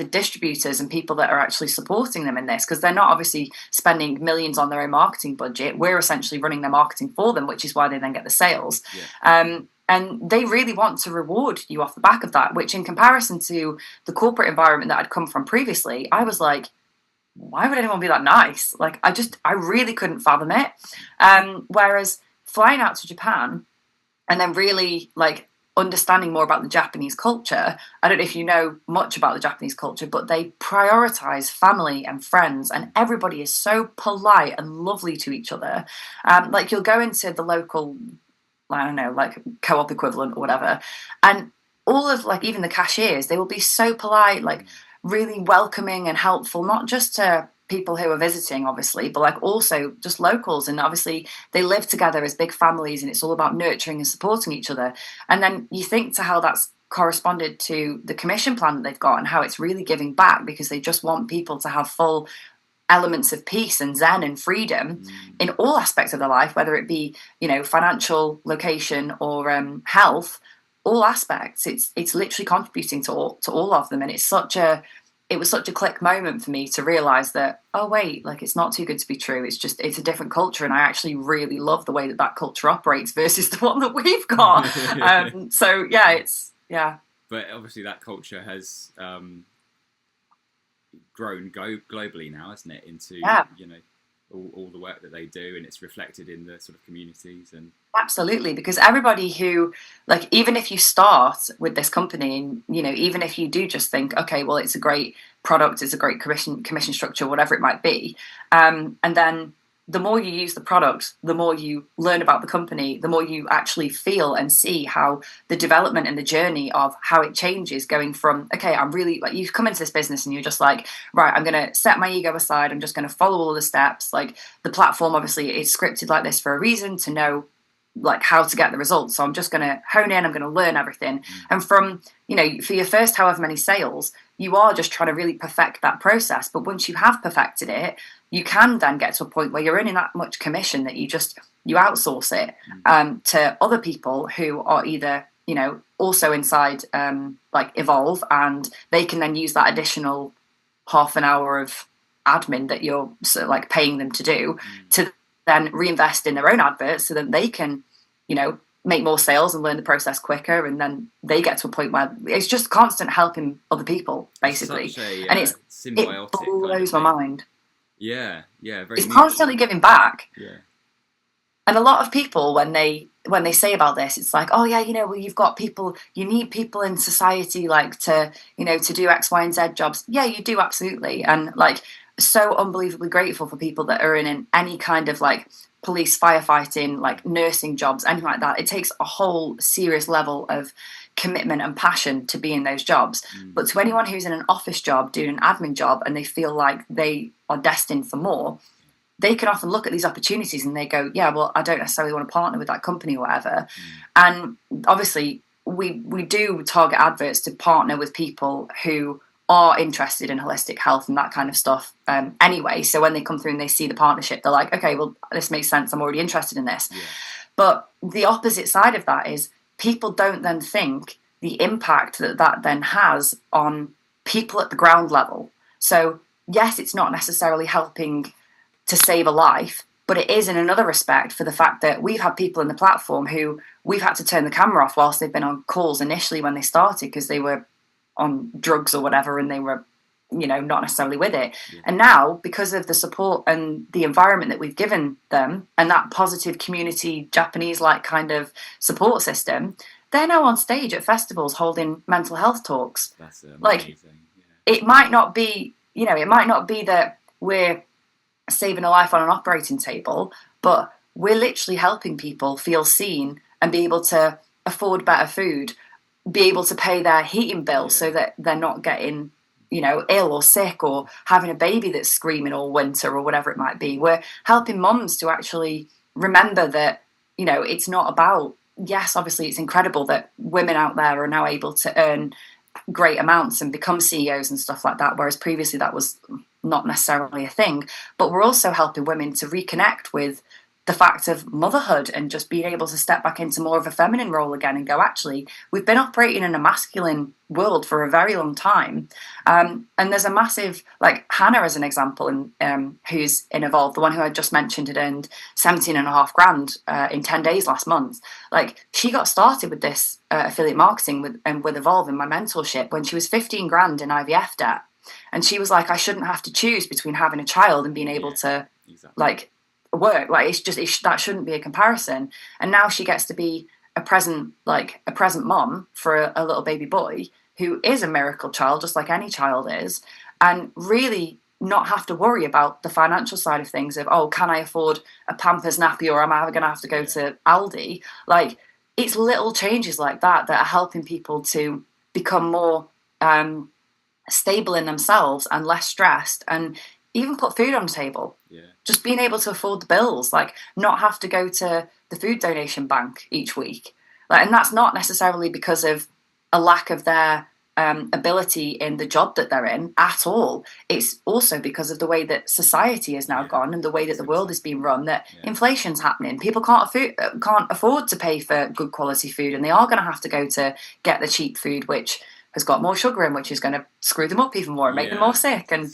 distributors and people that are actually supporting them in this because they're not obviously spending millions on their own marketing budget. We're essentially running their marketing for them, which is why they then get the sales. Yeah. And they really want to reward you off the back of that, which in comparison to the corporate environment that I'd come from previously, I was like, why would anyone be that nice? Like, I really couldn't fathom it. Whereas flying out to Japan and then really like understanding more about the Japanese culture. I don't know if you know much about the Japanese culture, but they prioritize family and friends, and everybody is so polite and lovely to each other. Like you'll go into the local, I don't know, like co-op equivalent or whatever, and all of like even the cashiers, they will be so polite, like really welcoming and helpful, not just to people who are visiting obviously, but like also just locals, and obviously they live together as big families and it's all about nurturing and supporting each other. And then you think to how that's corresponded to the commission plan that they've got and how it's really giving back because they just want people to have full elements of peace and zen and freedom in all aspects of their life, whether it be financial, location, or health, all aspects. It's literally contributing to all of them, and it was such a click moment for me to realize that, oh wait, like it's not too good to be true. It's a different culture, and I actually really love the way that culture operates versus the one that we've got. So yeah. But obviously that culture has grown globally now, hasn't it? Into all the work that they do, and it's reflected in the sort of communities and. Absolutely, because everybody who, like, even if you start with this company and, even if you do just think, okay, well, it's a great product, it's a great commission structure, whatever it might be, and then the more you use the product, the more you learn about the company, the more you actually feel and see how the development and the journey of how it changes going from, okay, I'm really, like, you've come into this business and you're just like, right, I'm going to set my ego aside, I'm just going to follow all the steps. Like, the platform, obviously, is scripted like this for a reason, to know like how to get the results. So I'm just going to hone in, I'm going to learn everything. And from, for your first however many sales, you are just trying to really perfect that process. But once you have perfected it, you can then get to a point where you're earning that much commission that you outsource it to other people who are either, also inside like Evolve, and they can then use that additional half an hour of admin that you're sort of like paying them to do to then reinvest in their own adverts so that they can, make more sales and learn the process quicker. And then they get to a point where it's just constant helping other people, basically. And it blows my mind. Yeah, very it's constantly giving back. Yeah. And a lot of people, when they say about this, it's like, oh yeah, well, you've got people, you need people in society like to, to do X, Y, and Z jobs. Yeah, you do, absolutely. And like, so unbelievably grateful for people that are in any kind of like police, firefighting, like nursing jobs, anything like that. It takes a whole serious level of commitment and passion to be in those jobs. But to anyone who's in an office job, doing an admin job, and they feel like they are destined for more, they can often look at these opportunities and they go, yeah, well, I don't necessarily want to partner with that company or whatever. And obviously we do target adverts to partner with people who are interested in holistic health and that kind of stuff anyway. So when they come through and they see the partnership, they're like, okay, well, this makes sense. I'm already interested in this. Yeah. But the opposite side of that is people don't then think the impact that then has on people at the ground level. So yes, it's not necessarily helping to save a life, but it is in another respect for the fact that we've had people in the platform who we've had to turn the camera off whilst they've been on calls initially when they started because they were on drugs or whatever and they were, not necessarily with it. Yeah. And now, because of the support and the environment that we've given them and that positive community, Japanese-like kind of support system, they're now on stage at festivals holding mental health talks. That's amazing. Like, yeah. It might not be, it might not be that we're saving a life on an operating table, but we're literally helping people feel seen and be able to afford better food, be able to pay their heating bill so that they're not getting, ill or sick or having a baby that's screaming all winter or whatever it might be. We're helping mums to actually remember that, it's not about, yes, obviously it's incredible that women out there are now able to earn great amounts and become CEOs and stuff like that, whereas previously that was not necessarily a thing. But we're also helping women to reconnect with the fact of motherhood and just being able to step back into more of a feminine role again and go, actually, we've been operating in a masculine world for a very long time. And there's a massive, like Hannah as an example, and who's in Evolve, the one who I just mentioned had earned 17.5 grand in 10 days last month. Like, she got started with this affiliate marketing with Evolve in my mentorship when she was 15 grand in IVF debt. And she was like, I shouldn't have to choose between having a child and being able to work. Like, that shouldn't be a comparison. And now she gets to be a present mom for a little baby boy who is a miracle child, just like any child is, and really not have to worry about the financial side of things of, oh, can I afford a Pampers nappy or am I going to have to go to Aldi? Like, it's little changes like that that are helping people to become more stable in themselves and less stressed and even put food on the table. Yeah. Just being able to afford the bills, like not have to go to the food donation bank each week. Like, and that's not necessarily because of a lack of their ability in the job that they're in at all. It's also because of the way that society has now gone and the way that the world is being run, that inflation's happening. People can't afford to pay for good quality food, and they are going to have to go to get the cheap food, which has got more sugar in, which is going to screw them up even more and make them more sick. And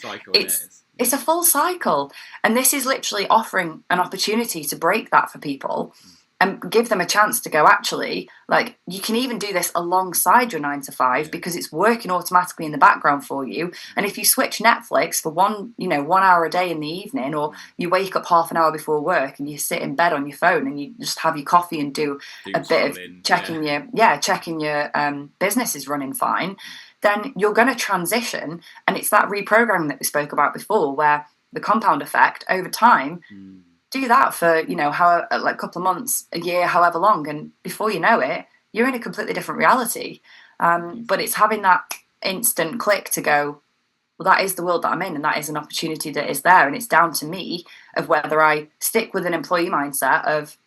it's a full cycle. And this is literally offering an opportunity to break that for people and give them a chance to go, actually, like, you can even do this alongside your 9 to 5 because it's working automatically in the background for you. And if you switch Netflix for 1 hour a day in the evening, or you wake up half an hour before work and you sit in bed on your phone and you just have your coffee and do a bit of checking your business is running fine, then you're going to transition. And it's that reprogramming that we spoke about before, where the compound effect over time, do that for, a couple of months, a year, however long. And before you know it, you're in a completely different reality. But it's having that instant click to go, well, that is the world that I'm in, and that is an opportunity that is there. And it's down to me of whether I stick with an employee mindset of,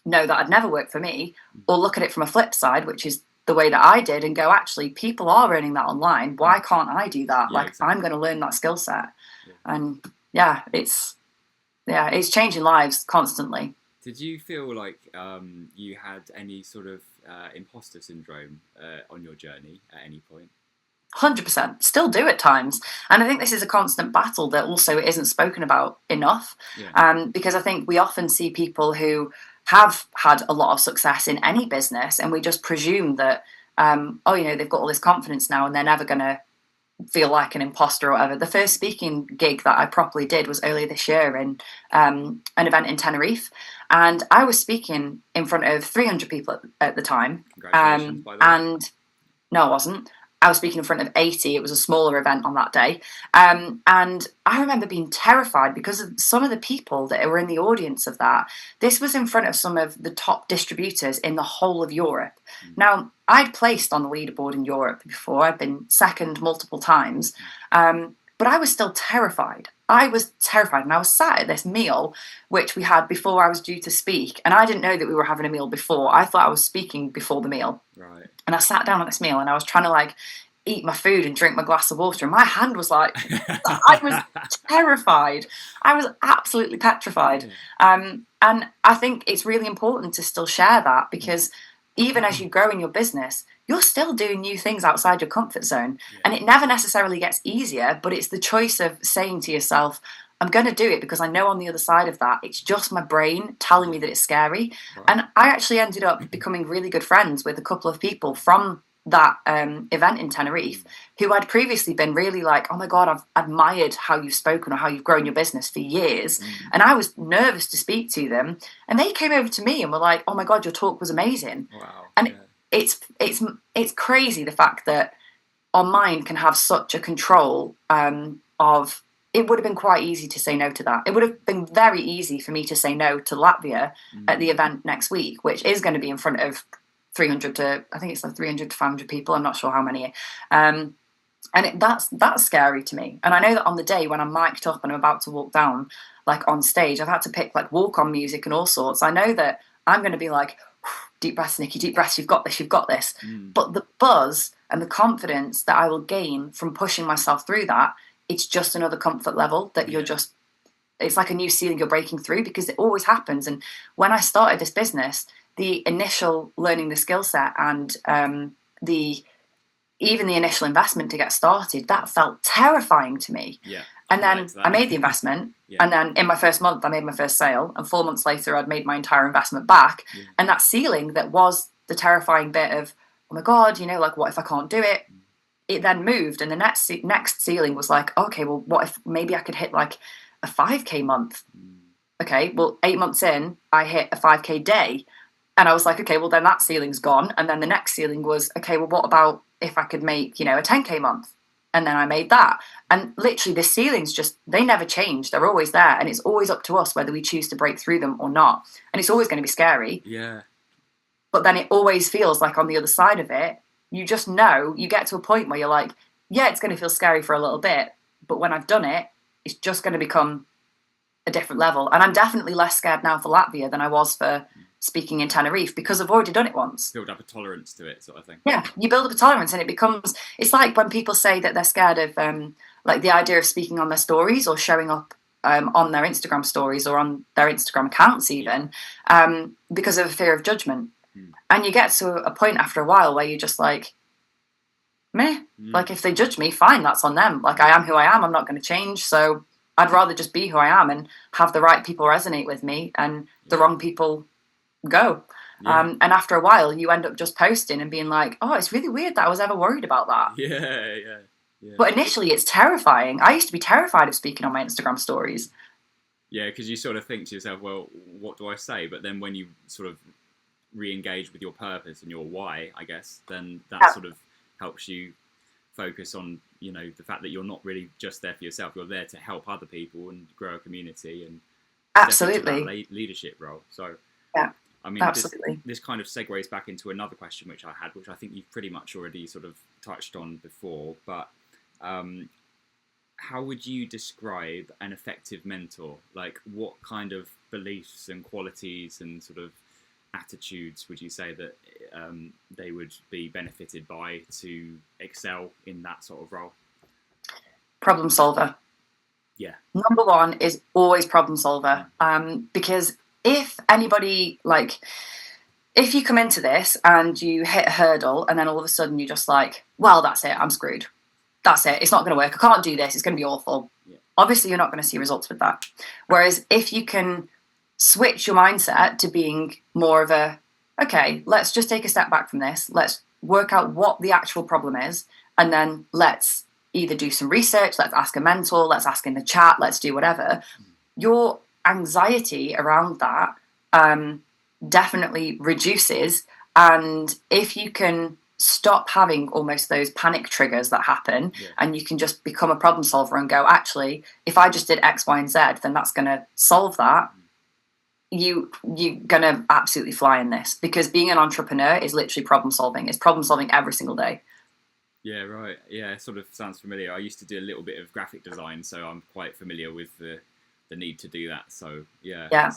no, that'd never work for me, or look at it from a flip side, which is the way that I did, and go, actually, people are earning that online. Why can't I do that? Exactly. I'm going to learn that skill set. And it's changing lives constantly. Did you feel like you had any sort of imposter syndrome on your journey at any point? 100%. Still do at times. And I think this is a constant battle that also isn't spoken about enough. Because I think we often see people who have had a lot of success in any business, and we just presume that, they've got all this confidence now and they're never going to feel like an imposter or whatever. The first speaking gig that I properly did was earlier this year in an event in Tenerife, and I was speaking in front of 300 people at the time. Congratulations, by the way. And no, I wasn't. I was speaking in front of 80. It was a smaller event on that day. And I remember being terrified because of some of the people that were in the audience of that. This was in front of some of the top distributors in the whole of Europe. Now, I'd placed on the leaderboard in Europe before. I'd been second multiple times. But I was still terrified. I was terrified. And I was sat at this meal, which we had before I was due to speak. And I didn't know that we were having a meal before. I thought I was speaking before the meal. Right. And I sat down at this meal and I was trying to eat my food and drink my glass of water. And my hand was I was terrified. I was absolutely petrified. And I think it's really important to still share that, because even as you grow in your business, you're still doing new things outside your comfort zone. Yeah. And it never necessarily gets easier, but it's the choice of saying to yourself, I'm going to do it because I know on the other side of that, it's just my brain telling me that it's scary. Right. And I actually ended up becoming really good friends with a couple of people from that event in Tenerife who I'd previously been really like, oh my God, I've admired how you've spoken or how you've grown your business for years. And I was nervous to speak to them. And they came over to me and were like, oh my God, your talk was amazing. Wow. And it's crazy the fact that our mind can have such a control of. It would have been quite easy to say no to that. It would have been very easy for me to say no to Latvia at the event next week, which is going to be in front of 300 to, I think it's like 300 to 500 people. I'm not sure how many. And that's scary to me. And I know that on the day when I'm mic'd up and I'm about to walk down, like on stage, I've had to pick like walk-on music and all sorts. I know that I'm going to be like, deep breaths, Nikki, deep breaths, you've got this, you've got this. But the buzz and the confidence that I will gain from pushing myself through that, it's just another comfort level that you're just, it's like a new ceiling you're breaking through, because it always happens. And when I started this business, the initial learning the skill set and even the initial investment to get started, that felt terrifying to me. Yeah. And then I made the investment, and then in my first month, I made my first sale, and 4 months later, I'd made my entire investment back. And that ceiling that was the terrifying bit of, oh my God, like, what if I can't do it? It then moved, and the next ceiling was like, okay, well, what if maybe I could hit like a 5K month? Okay, well, 8 months in, I hit a 5K day, and I was like, okay, well, then that ceiling's gone. And then the next ceiling was, okay, well, what about if I could make, a 10K month? And then I made that. And literally the ceilings they never change. They're always there, and it's always up to us whether we choose to break through them or not. And it's always going to be scary. Yeah. But then it always feels like on the other side of it, you just know, you get to a point where you're like, yeah, it's going to feel scary for a little bit, but when I've done it, it's just going to become a different level. And I'm definitely less scared now for Latvia than I was for speaking in Tenerife, because I've already done it once. Build up a tolerance to it, sort of thing. Yeah, you build up a tolerance, and it's like when people say that they're scared of like the idea of speaking on their stories or showing up on their Instagram stories or on their Instagram accounts even, because of a fear of judgment. And you get to a point after a while where you're just like, meh, like if they judge me, fine, that's on them. Like I am who I am, I'm not going to change. So I'd rather just be who I am and have the right people resonate with me and the wrong people go. And after a while, you end up just posting and being like, oh, it's really weird that I was ever worried about that. Yeah. But initially, it's terrifying. I used to be terrified of speaking on my Instagram stories. Yeah, because you sort of think to yourself, well, what do I say? But then when you sort of re-engage with your purpose and your why, I guess, then that sort of helps you focus on, the fact that you're not really just there for yourself. You're there to help other people and grow a community and absolutely leadership role. So yeah, I mean, absolutely. This kind of segues back into another question which I had, which I think you've pretty much already sort of touched on before, but how would you describe an effective mentor? Like, what kind of beliefs and qualities and sort of attitudes would you say that they would be benefited by to excel in that sort of role? Problem solver. Yeah. Number one is always problem solver. Because if anybody, like, if you come into this and you hit a hurdle and then all of a sudden you're just like, well, that's it, I'm screwed. That's it, it's not going to work. I can't do this, it's going to be awful. Yeah. Obviously, you're not going to see results with that. Whereas if you can switch your mindset to being more of a, okay, let's just take a step back from this. Let's work out what the actual problem is. And then let's either do some research, let's ask a mentor, let's ask in the chat, let's do whatever. Your anxiety around that definitely reduces. And if you can stop having almost those panic triggers that happen, and you can just become a problem solver and go, actually, if I just did X, Y, and Z, then that's going to solve that. You're gonna absolutely fly in this, because being an entrepreneur is literally problem solving. It's problem solving every single day. Yeah, right. Yeah, it sort of sounds familiar. I used to do a little bit of graphic design, so I'm quite familiar with the need to do that. So yeah.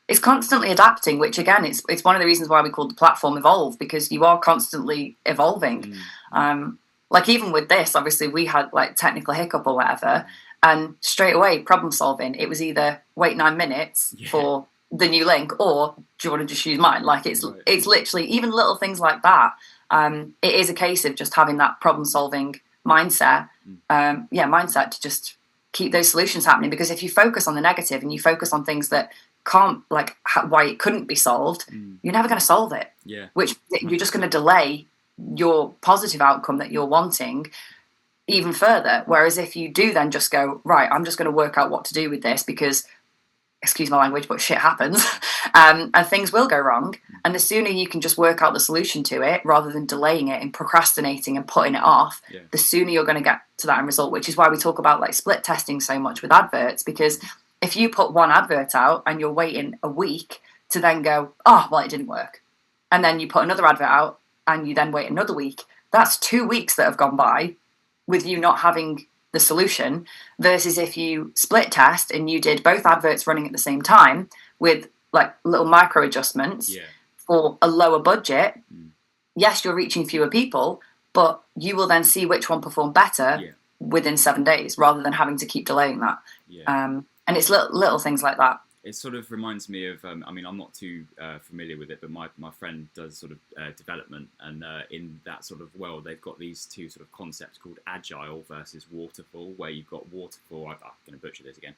It's constantly adapting, which again, it's one of the reasons why we call the platform Evolve, because you are constantly evolving. Like even with this, obviously we had like technical hiccup or whatever, and straight away problem solving. It was either wait 9 minutes for the new link, or do you want to just use mine? Like it's Right. it's literally even little things like that. It is a case of just having that problem solving mindset, mindset to just keep those solutions happening. Because if you focus on the negative and you focus on things that can't, like why it couldn't be solved, you're never going to solve it. Yeah. Which you're just going to delay your positive outcome that you're wanting even further. Whereas if you do then just go, right, I'm just going to work out what to do with this because, excuse my language, but shit happens, and things will go wrong. And the sooner you can just work out the solution to it rather than delaying it and procrastinating and putting it off, the sooner you're going to get to that end result, which is why we talk about like split testing so much with adverts. Because if you put one advert out and you're waiting a week to then go, oh, well, it didn't work. And then you put another advert out and you then wait another week, that's 2 weeks that have gone by with you not having the solution, versus if you split test and you did both adverts running at the same time with like little micro adjustments for a lower budget. Yes, you're reaching fewer people, but you will then see which one performed better within 7 days rather than having to keep delaying that. And it's little things like that. It sort of reminds me of, I mean, I'm not too familiar with it, but my friend does sort of development, and in that sort of world, they've got these two sort of concepts called agile versus waterfall, where you've got waterfall, I'm going to butcher this again,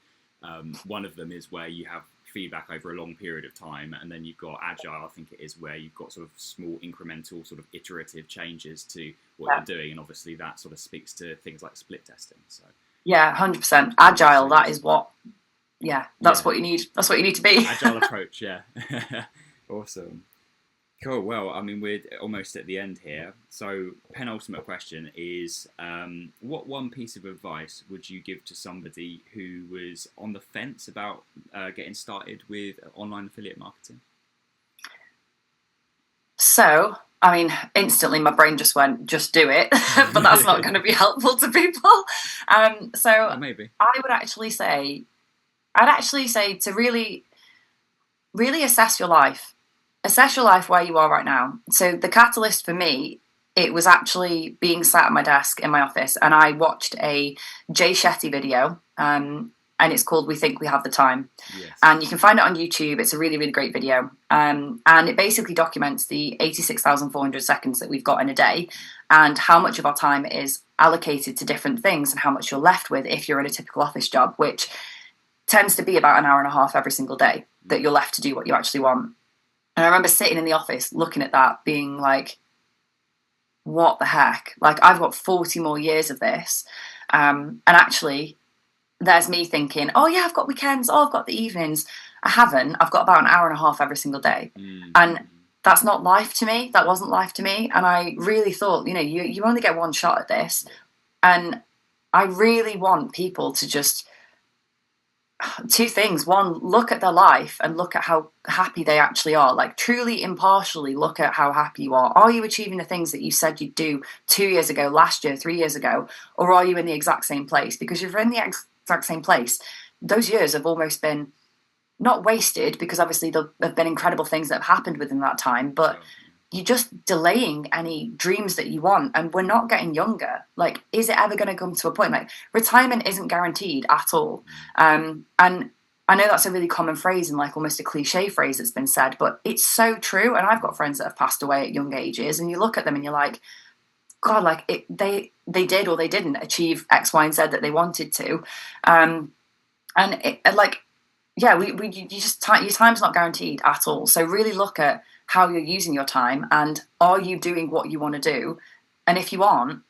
one of them is where you have feedback over a long period of time, and then you've got agile, I think it is, where you've got sort of small incremental sort of iterative changes to what you're doing, and obviously that sort of speaks to things like split testing. So 100% agile, that is what that's what you need. That's what you need to be. Agile approach, Awesome. Cool. Well, I mean, we're almost at the end here. So, penultimate question is, what one piece of advice would you give to somebody who was on the fence about getting started with online affiliate marketing? So, I mean, instantly my brain just went, just do it. But that's not going to be helpful to people. Well, maybe. I'd actually say to really, really assess your life. Assess your life where you are right now. So the catalyst for me, it was actually being sat at my desk in my office, and I watched a Jay Shetty video, and it's called We Think We Have the Time. Yes. And you can find it on YouTube. It's a really, really great video. And it basically documents the 86,400 seconds that we've got in a day and how much of our time is allocated to different things and how much you're left with if you're in a typical office job, which tends to be about an hour and a half every single day that you're left to do what you actually want. And I remember sitting in the office looking at that being like, what the heck? Like, I've got 40 more years of this. And actually, there's me thinking, oh yeah, I've got weekends. Oh, I've got the evenings. I haven't. I've got about an hour and a half every single day. And that's not life to me. That wasn't life to me. And I really thought, you only get one shot at this. And I really want people to just, two things. One, look at their life and look at how happy they actually are. Like, truly impartially look at how happy you are. Are you achieving the things that you said you'd do 2 years ago, last year, 3 years ago? Or are you in the exact same place? Because if you're in the exact same place, those years have almost been not wasted, because obviously there have been incredible things that have happened within that time, but you're just delaying any dreams that you want. And we're not getting younger. Like, is it ever going to come to a point? Like, retirement isn't guaranteed at all. And I know that's a really common phrase and like almost a cliche phrase that's been said, but it's so true. And I've got friends that have passed away at young ages, and you look at them and you're like, God, like they did or they didn't achieve X, Y, and Z that they wanted to. Your time's not guaranteed at all. So really look at how you're using your time, and are you doing what you want to do? And if you aren't,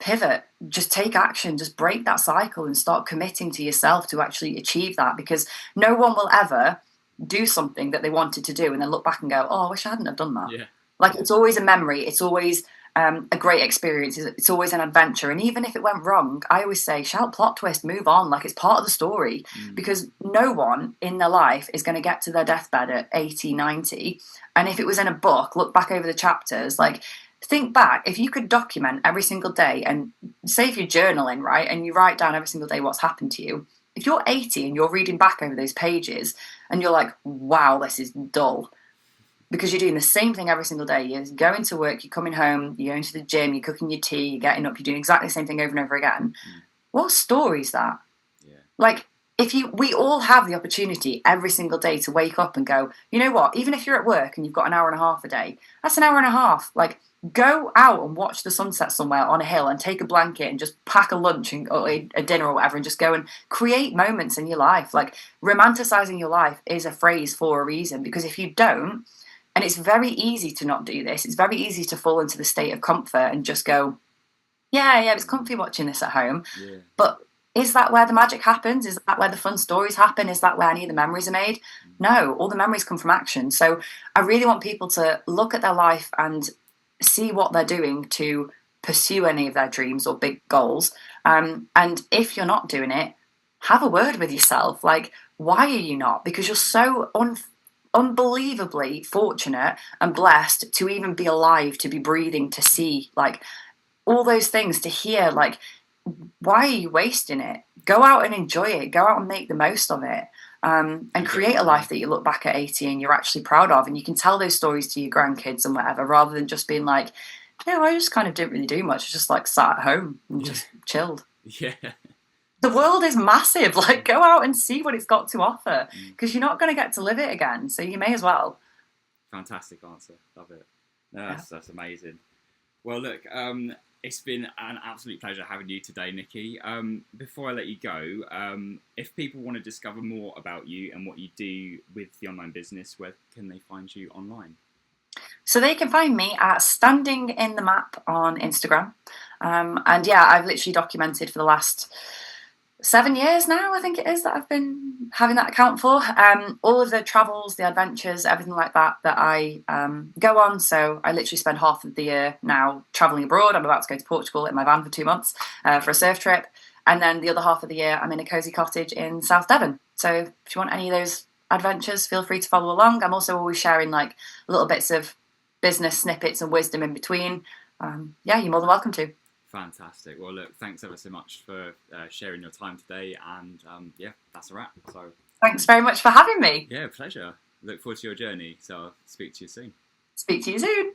pivot, just take action, just break that cycle and start committing to yourself to actually achieve that, because no one will ever do something that they wanted to do and then look back and go, oh, I wish I hadn't have done that. It's always a memory. It's always a great experience. It's always an adventure. And even if it went wrong, I always say, shout plot twist, move on. Like, it's part of the story, because no one in their life is going to get to their deathbed at 80, 90. And if it was in a book, look back over the chapters, like, think back. If you could document every single day, and say if you're journaling, right, and you write down every single day what's happened to you, if you're 80 and you're reading back over those pages and you're like, wow, this is dull, because you're doing the same thing every single day. You're going to work, you're coming home, you're going to the gym, you're cooking your tea, you're getting up, you're doing exactly the same thing over and over again. What story is that? Like, we all have the opportunity every single day to wake up and go, you know what, even if you're at work and you've got an hour and a half a day, that's an hour and a half. Like, go out and watch the sunset somewhere on a hill and take a blanket and just pack a lunch and or a dinner or whatever and just go and create moments in your life. Like, romanticizing your life is a phrase for a reason, because if you don't, and it's very easy to not do this, it's very easy to fall into the state of comfort and just go, yeah, it's comfy watching this at home. Yeah. But is that where the magic happens? Is that where the fun stories happen? Is that where any of the memories are made? No, all the memories come from action. So I really want people to look at their life and see what they're doing to pursue any of their dreams or big goals. And if you're not doing it, have a word with yourself. Like, why are you not? Because you're so unbelievably fortunate and blessed to even be alive, to be breathing, to see, like, all those things, to hear, like, why are you wasting it? Go out and enjoy it. Go out and make the most of it. And create a life that you look back at 80 and you're actually proud of. And you can tell those stories to your grandkids and whatever, rather than just being like, no, I just kind of didn't really do much. I just like sat at home and just chilled. Yeah. The world is massive. Like, go out and see what it's got to offer, because you're not going to get to live it again. So you may as well. Fantastic answer. Love it. No, that's amazing. Well, look, it's been an absolute pleasure having you today, Nikki. Before I let you go, if people want to discover more about you and what you do with the online business, where can they find you online? So they can find me at Standing in the Map on Instagram. And yeah, I've literally documented for the last 7 years now, I think it is, that I've been having that account for. All of the travels, the adventures, everything like that I go on. So I literally spend half of the year now traveling abroad. I'm about to go to Portugal in my van for 2 months for a surf trip. And then the other half of the year, I'm in a cosy cottage in South Devon. So if you want any of those adventures, feel free to follow along. I'm also always sharing like little bits of business snippets and wisdom in between. Yeah, you're more than welcome to. Fantastic. Well, look, thanks ever so much for sharing your time today. And yeah, that's a wrap. So thanks very much for having me. Yeah, pleasure. Look forward to your journey. So I'll speak to you soon. Speak to you soon.